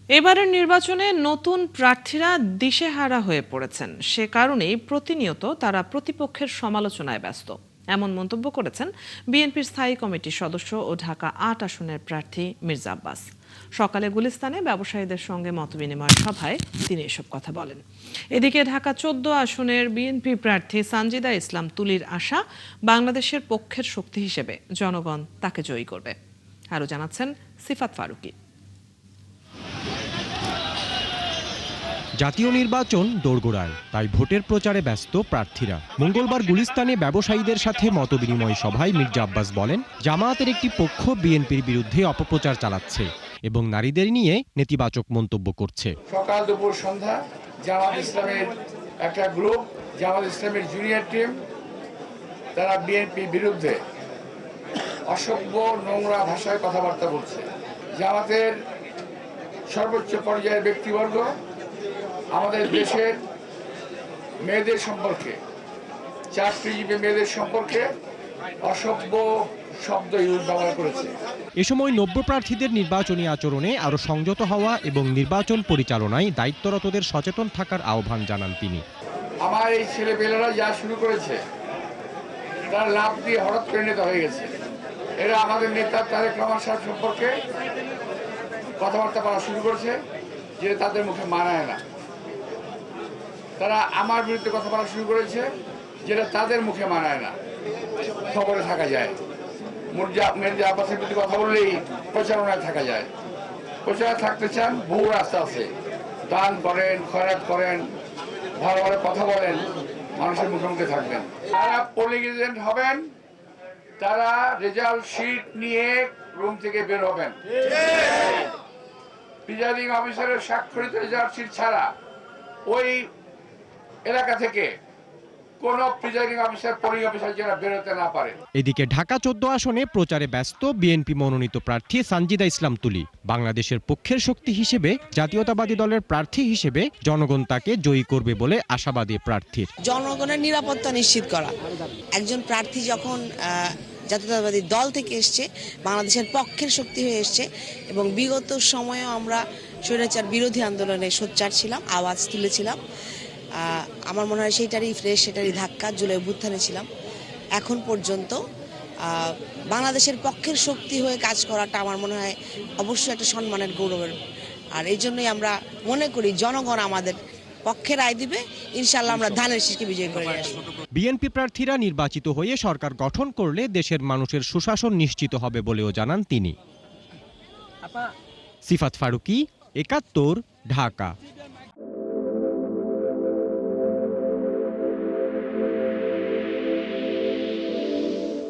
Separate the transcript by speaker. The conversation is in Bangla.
Speaker 1: এবারের নির্বাচনে নতুন প্রার্থীরা দিশেহারা হয়ে পড়েছেন, সে কারণেই প্রতিনিয়ত তারা প্রতিপক্ষের সমালোচনায় ব্যস্ত। এমন মন্তব্য করেছেন বিএনপির স্থায়ী কমিটির সদস্য ও ঢাকা ৮ আসনের প্রার্থী মির্জা আব্বাস। সকালে গুলিস্তানে ব্যবসায়ীদের সঙ্গে মতবিনিময় সভায় তিনি এসব কথা বলেন। এদিকে ঢাকা ১৪ আসনের বিএনপি প্রার্থী সানজিদা ইসলাম তুলির আশা, বাংলাদেশের পক্ষের শক্তি হিসেবে জনগণ তাকে জয়ী করবে। আরও জানাচ্ছেন সিফাত ফারুকী।
Speaker 2: জাতীয় নির্বাচন দোরগোড়ায়, তাই ভোটের প্রচারে ব্যস্ত প্রার্থীরা। মঙ্গলবার গুলিস্তানে ব্যবসায়ীদের সাথে মতবিনিময় সভায় মির্জা আব্বাস বলেন, জামায়াতের একটি পক্ষ বিএনপির বিরুদ্ধে অপপ্রচার চালাচ্ছে এবং নারীদের নিয়ে নেতিবাচক মন্তব্য করছে।
Speaker 3: সকাল দুপুর সন্ধ্যা জামাত ইসলামের একটা গ্রুপ, জামাত ইসলামের জুনিয়র টিম, তারা বিএনপির বিরুদ্ধে অসভ্য নোংরা ভাষায় কথাবার্তা বলছে। জামাতের সর্বোচ্চ পর্যায়ের ব্যক্তিবর্গ আমাদের দেশের মেয়েদের সম্পর্কে, চাকরিজীবী মেয়েদের সম্পর্কে অসভ্য শব্দ ব্যবহার করেছে।
Speaker 2: এ সময় নব্য প্রার্থীদের নির্বাচনী আচরণে আরও সংযত হওয়া এবং নির্বাচন পরিচালনায় দায়িত্বরতদের সচেতন থাকার আহ্বান জানান তিনি।
Speaker 3: আমার এই ছেলেপেলেরা যা শুরু করেছে তার লাভ দিয়ে হঠাৎ পরিণত হয়ে গেছে। এরা আমাদের নেতা তারেক রহমান সাহেব সম্পর্কে কথাবার্তা বলা শুরু করেছে, যে তাদের মুখে মানায় না। তারা আমার বিরুদ্ধে কথা বলা শুরু করেছে, যেটা তাদের মুখে মানায় না। খবরে থাকা যায়, মির্জা আব্বাসের বিরুদ্ধে কথা বললেই প্রচারণায় থাকা যায়। প্রচারণা থাকতে চান, বহু রাস্তা আছে। দান করেন, খয়রাত করেন, ভালো ভালো কথা বলেন, মানুষের মুখে মুখে থাকবেন। যারা পোলিং এজেন্ট হবেন তারা রেজাল্ট শিট নিয়ে রুম থেকে বের হবেন। প্রিজাইডিং অফিসারের স্বাক্ষরিত রেজাল্ট শিট ছাড়া ওই এলাকা থেকে কোন প্রিজাইডিং অফিসার, পোলিং অফিসার যেন বেরোতে না পারে।
Speaker 2: এদিকে ঢাকা ১৪ আসনে প্রচারে ব্যস্ত বিএনপি মনোনীত প্রার্থী সানজিদা ইসলাম তুলি। বাংলাদেশের পক্ষের শক্তি হিসেবে, জাতীয়তাবাদী দলের প্রার্থী হিসেবে জনগণ তাকে জয়ী করবে বলে আশাবাদী প্রার্থীর।
Speaker 4: জনগণের নিরাপত্তা নিশ্চিত করা, একজন প্রার্থী যখন জাতীয়তাবাদী দল থেকে এসছে, বাংলাদেশের পক্ষের শক্তি হয়ে এসছে, এবং বিগত সময়েও আমরা স্বৈরাচার বিরোধী আন্দোলনে সোচ্চার ছিলাম, আওয়াজ তুলেছিলাম। আমার মনে হয় সেইটারই ফ্রেশ, সেটারই ধাক্কা, জুলাই অভ্যুত্থানে ছিলাম। এখন পর্যন্ত বাংলাদেশের পক্ষের শক্তি হয়ে কাজ করাটা আমার মনে হয় অবশ্যই একটা সম্মানের, গৌরবের। আর এই জন্যই আমরা মনে করি জনগণ আমাদের পক্ষে রায় দিবে, ইনশাআল্লাহ আমরা ধানের শীষকে বিজয়ী করে আসবো।
Speaker 2: বিএনপি প্রার্থীরা নির্বাচিত হয়ে সরকার গঠন করলে দেশের মানুষের সুশাসন নিশ্চিত হবে বলেও জানান তিনি। সিফাত ফারুকী, ৭১, ঢাকা।